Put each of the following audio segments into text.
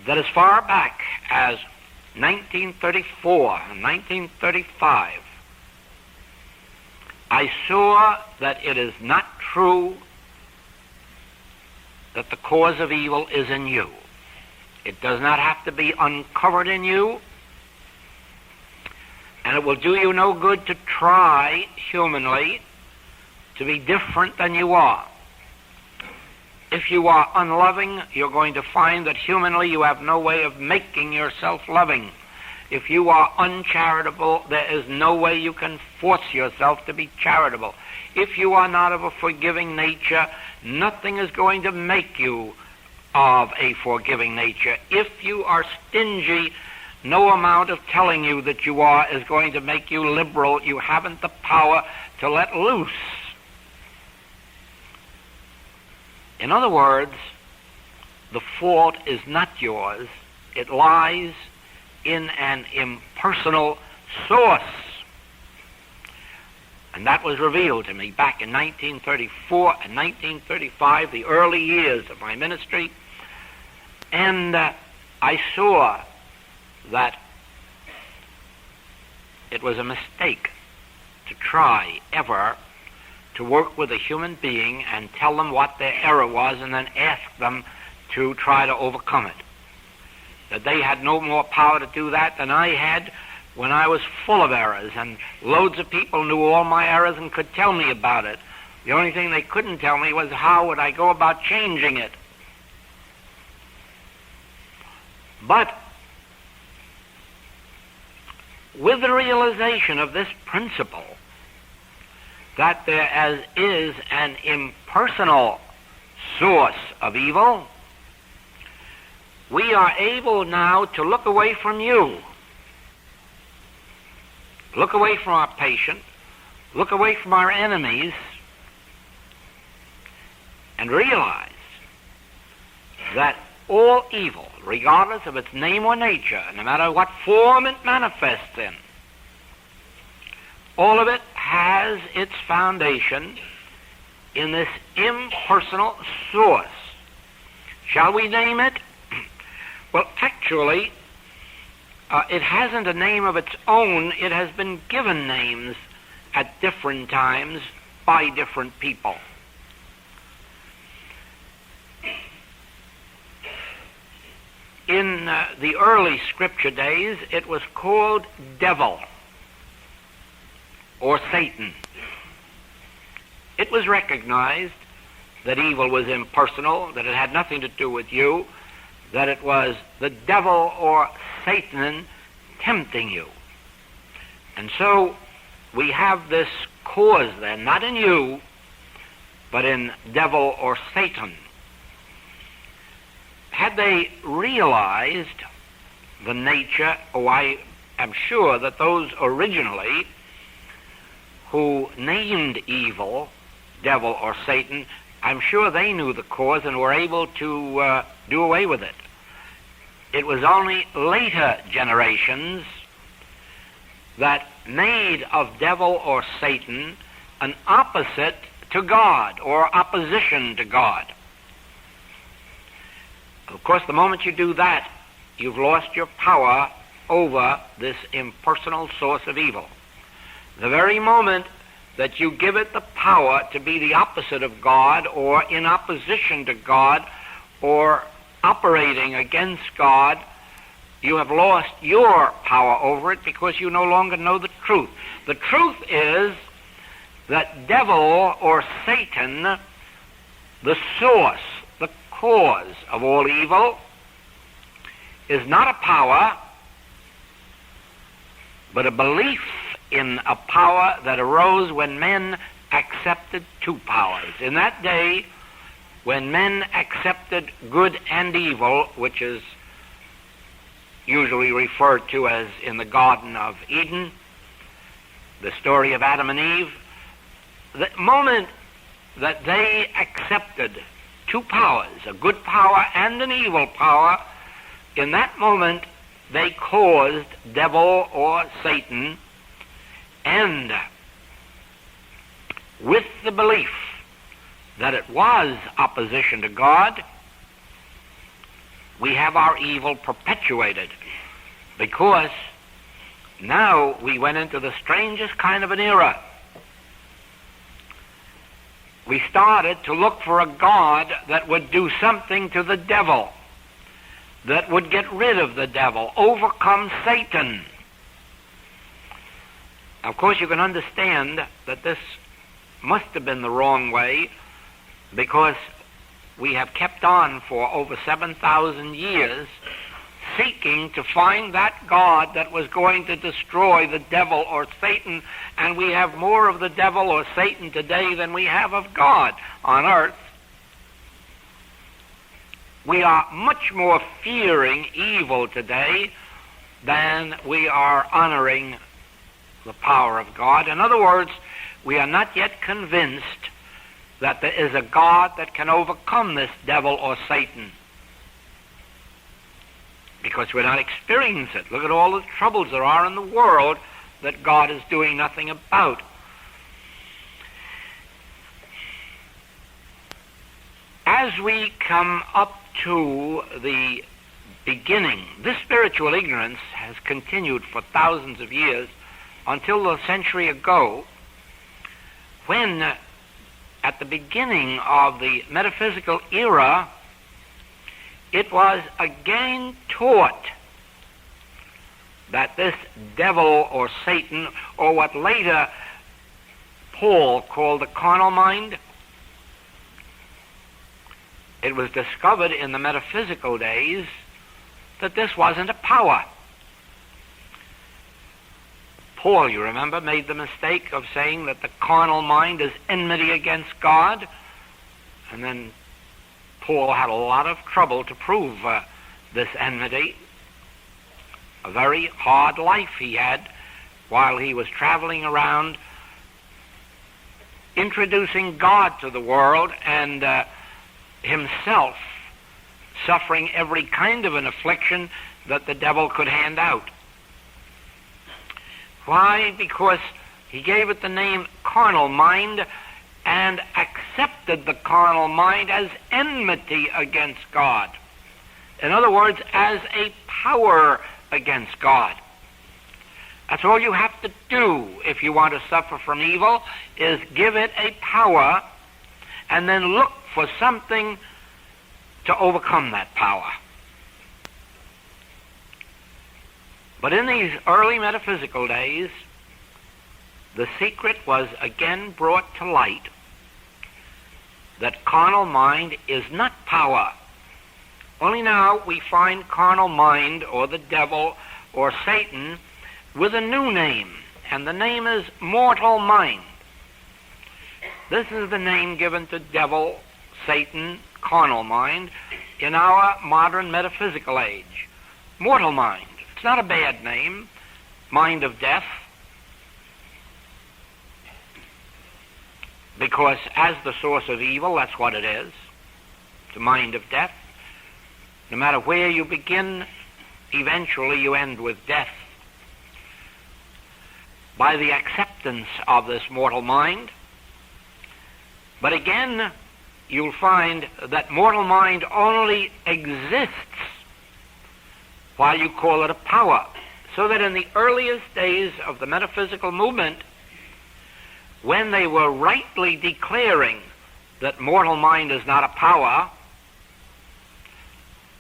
that as far back as 1934 and 1935, I saw that it is not true that the cause of evil is in you. It does not have to be uncovered in you, and it will do you no good to try humanly to be different than you are. If you are unloving, you're going to find that humanly you have no way of making yourself loving. If you are uncharitable, there is no way you can force yourself to be charitable. If you are not of a forgiving nature, nothing is going to make you of a forgiving nature. If you are stingy, no amount of telling you that you are is going to make you liberal. You haven't the power to let loose. In other words, the fault is not yours. It lies in an impersonal source. And that was revealed to me back in 1934 and 1935, the early years of my ministry. And I saw that it was a mistake to try ever to work with a human being and tell them what their error was and then ask them to try to overcome it. That they had no more power to do that than I had when I was full of errors, and loads of people knew all my errors and could tell me about it. The only thing they couldn't tell me was how would I go about changing it. But with the realization of this principle, that there is an impersonal source of evil, we are able now to look away from you, look away from our patient, look away from our enemies, and realize that all evil, regardless of its name or nature, no matter what form it manifests in, all of it has its foundation in this impersonal source. Shall we name it? Well, actually, it hasn't a name of its own. It has been given names at different times by different people. In the early scripture days, it was called devil or Satan. It was recognized that evil was impersonal, that it had nothing to do with you, that it was the devil or Satan tempting you. And so we have this cause then, not in you, but in devil or Satan. Had they realized the nature, I am sure that those originally who named evil, devil or Satan, I'm sure they knew the cause and were able to do away with it. It was only later generations that made of devil or Satan an opposite to God or opposition to God. Of course, the moment you do that, you've lost your power over this impersonal source of evil. The very moment that you give it the power to be the opposite of God or in opposition to God or operating against God, you have lost your power over it because you no longer know the truth. The truth is that devil or Satan, the source, the cause of all evil, is not a power, but a belief in a power that arose when men accepted two powers. In that day, when men accepted good and evil, which is usually referred to as in the Garden of Eden, the story of Adam and Eve, the moment that they accepted two powers, a good power and an evil power, in that moment they caused devil or Satan, and with the belief that it was opposition to God, we have our evil perpetuated, because now we went into the strangest kind of an era. We started to look for a God that would do something to the devil, that would get rid of the devil, overcome Satan. Of course, you can understand that this must have been the wrong way, because we have kept on for over 7,000 years seeking to find that God that was going to destroy the devil or Satan, and we have more of the devil or Satan today than we have of God on earth. We are much more fearing evil today than we are honoring the power of God. In other words, we are not yet convinced that there is a God that can overcome this devil or Satan, because we're not experiencing it. Look at all the troubles there are in the world that God is doing nothing about. As we come up to the beginning, this spiritual ignorance has continued for thousands of years until a century ago, when at the beginning of the metaphysical era, it was again taught that this devil or Satan, or what later Paul called the carnal mind, it was discovered in the metaphysical days that this wasn't a power. Paul, you remember, made the mistake of saying that the carnal mind is enmity against God, and then Paul had a lot of trouble to prove this enmity. A very hard life he had while he was traveling around introducing God to the world, and himself suffering every kind of an affliction that the devil could hand out. Why? Because he gave it the name carnal mind and accepted the carnal mind as enmity against God. In other words, as a power against God. That's all you have to do if you want to suffer from evil, is give it a power and then look for something to overcome that power. But in these early metaphysical days, the secret was again brought to light that carnal mind is not power. Only now we find carnal mind, or the devil, or Satan, with a new name, and the name is mortal mind. This is the name given to devil, Satan, carnal mind, in our modern metaphysical age. Mortal mind. It's not a bad name. Mind of death. Because as the source of evil, that's what it is. It's a mind of death. No matter where you begin, eventually you end with death. By the acceptance of this mortal mind. But again, you'll find that mortal mind only exists while you call it a power. So that in the earliest days of the metaphysical movement, when they were rightly declaring that mortal mind is not a power,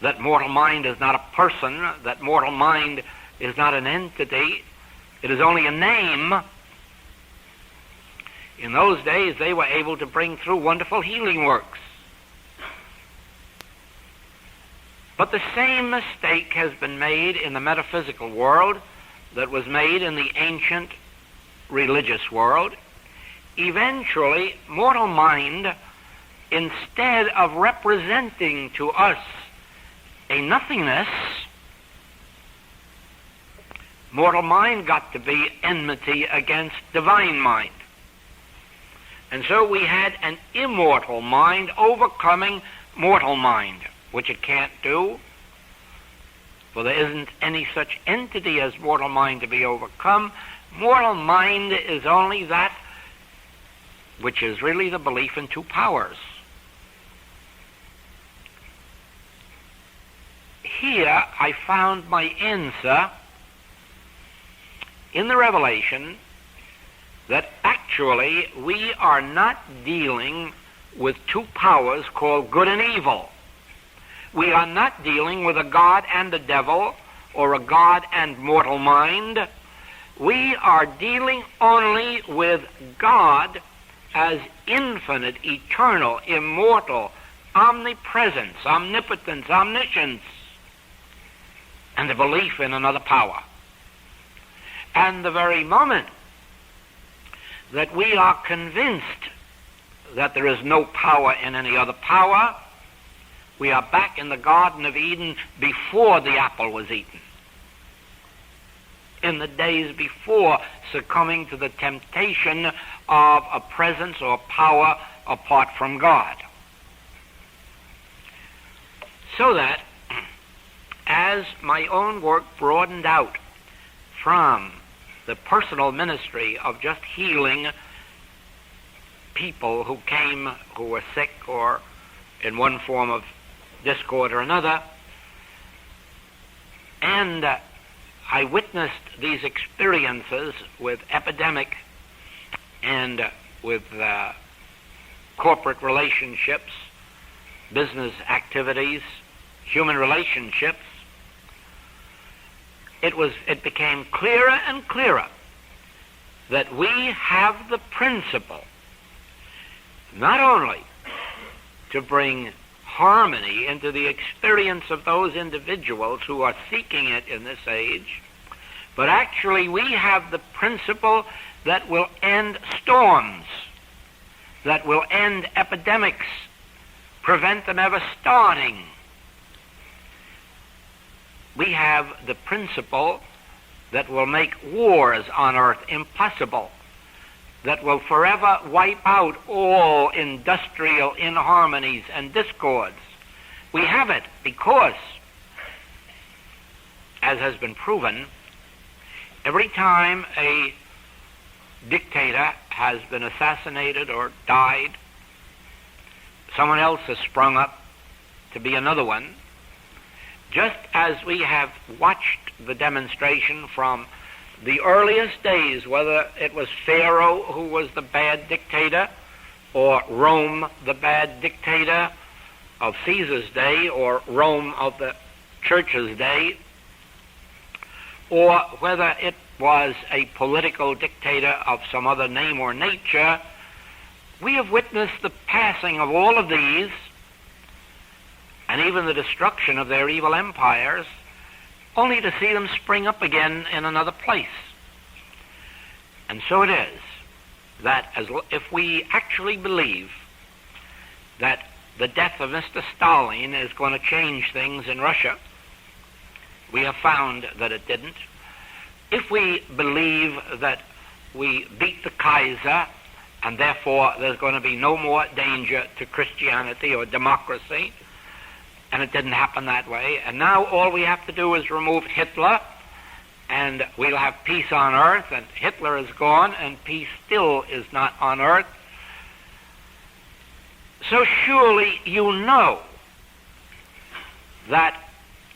that mortal mind is not a person, that mortal mind is not an entity, it is only a name, in those days they were able to bring through wonderful healing works. But the same mistake has been made in the metaphysical world that was made in the ancient religious world. Eventually, mortal mind, instead of representing to us a nothingness, mortal mind got to be enmity against divine mind. And so we had an immortal mind overcoming mortal mind, which it can't do, for there isn't any such entity as mortal mind to be overcome. Mortal mind is only that which is really the belief in two powers. here I found my answer in the revelation that actually we are not dealing with two powers called good and evil. We are not dealing with a God and a devil, or a God and mortal mind. We are dealing only with God as infinite, eternal, immortal, omnipresence, omnipotence, omniscience, and the belief in another power. And the very moment that we are convinced that there is no power in any other power, we are back in the Garden of Eden before the apple was eaten, in the days before succumbing to the temptation of a presence or power apart from God. So that as my own work broadened out from the personal ministry of just healing people who came who were sick or in one form of discord or another, and I witnessed these experiences with epidemic and with corporate relationships, business activities, human relationships. It became clearer and clearer that we have the principle not only to bring harmony into the experience of those individuals who are seeking it in this age, but actually we have the principle that will end storms, that will end epidemics, prevent them ever starting. We have the principle that will make wars on earth impossible, that will forever wipe out all industrial inharmonies and discords. We have it because, as has been proven, every time a dictator has been assassinated or died, someone else has sprung up to be another one. Just as we have watched the demonstration from the earliest days, whether it was Pharaoh who was the bad dictator, or Rome the bad dictator of Caesar's day, or Rome of the Church's day, or whether it was a political dictator of some other name or nature, we have witnessed the passing of all of these, and even the destruction of their evil empires, only to see them spring up again in another place. And so it is that if we actually believe that the death of Mr. Stalin is going to change things in Russia, we have found that it didn't. If we believe that we beat the Kaiser and therefore there's going to be no more danger to Christianity or democracy, and it didn't happen that way, and now all we have to do is remove Hitler, and we'll have peace on earth, and Hitler is gone, and peace still is not on earth. So surely you know that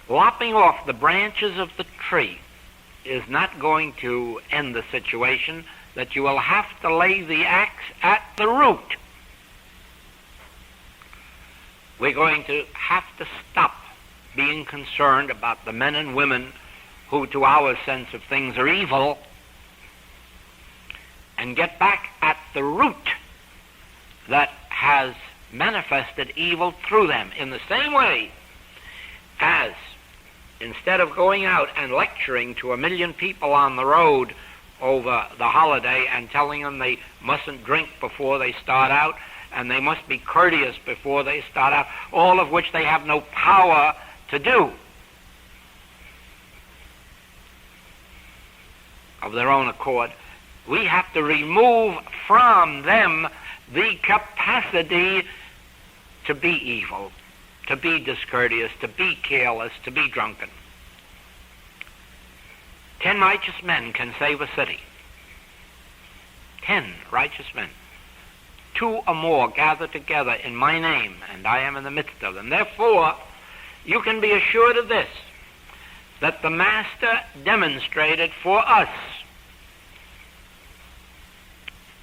lopping off the branches of the tree is not going to end the situation, that you will have to lay the axe at the root. We're going to have to stop being concerned about the men and women who, to our sense of things, are evil, and get back at the root that has manifested evil through them, in the same way as instead of going out and lecturing to 1 million people on the road over the holiday and telling them they mustn't drink before they start out, and they must be courteous before they start out, all of which they have no power to do of their own accord, we have to remove from them the capacity to be evil, to be discourteous, to be careless, to be drunken. 10 righteous men can save a city. 10 righteous men. 2 or more gather together in my name, and I am in the midst of them. Therefore, you can be assured of this, that the Master demonstrated for us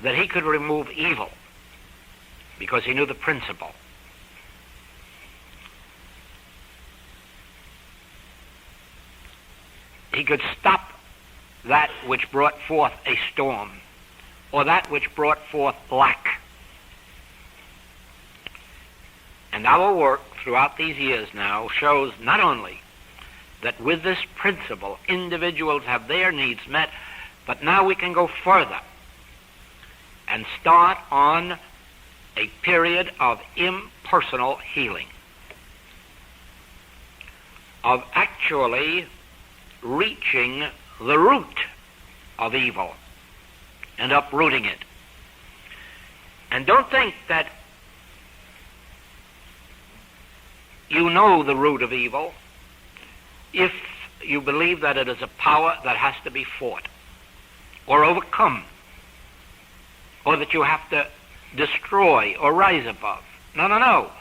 that he could remove evil because he knew the principle. He could stop that which brought forth a storm, or that which brought forth lack. And our work throughout these years now shows not only that with this principle individuals have their needs met, but now we can go further and start on a period of impersonal healing, of actually reaching the root of evil and uprooting it. And don't think that you know the root of evil if you believe that it is a power that has to be fought or overcome, or that you have to destroy or rise above. No, no, no.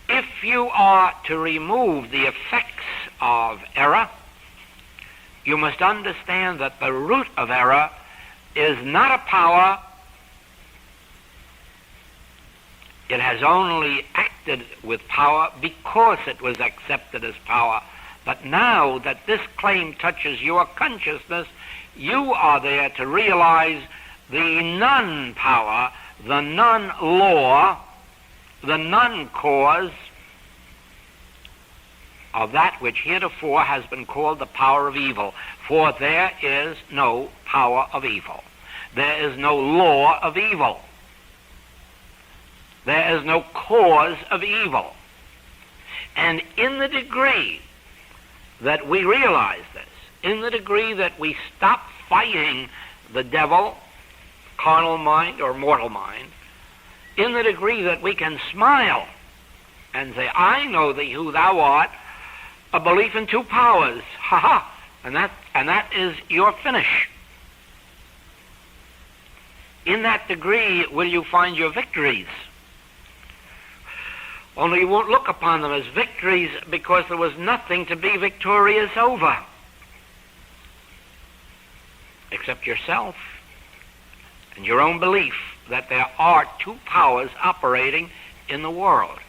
If you are to remove the effects of error, you must understand that the root of error is not a power. It has only acted with power because it was accepted as power. But now that this claim touches your consciousness, you are there to realize the non-power, the non-law, the non-cause of that which heretofore has been called the power of evil. For there is no power of evil. There is no law of evil. There is no cause of evil. And in the degree that we realize this, in the degree that we stop fighting the devil, carnal mind or mortal mind, in the degree that we can smile and say, I know thee who thou art, a belief in two powers, ha-ha, and that is your finish. In that degree will you find your victories. Only you won't look upon them as victories because there was nothing to be victorious over except yourself and your own belief that there are two powers operating in the world.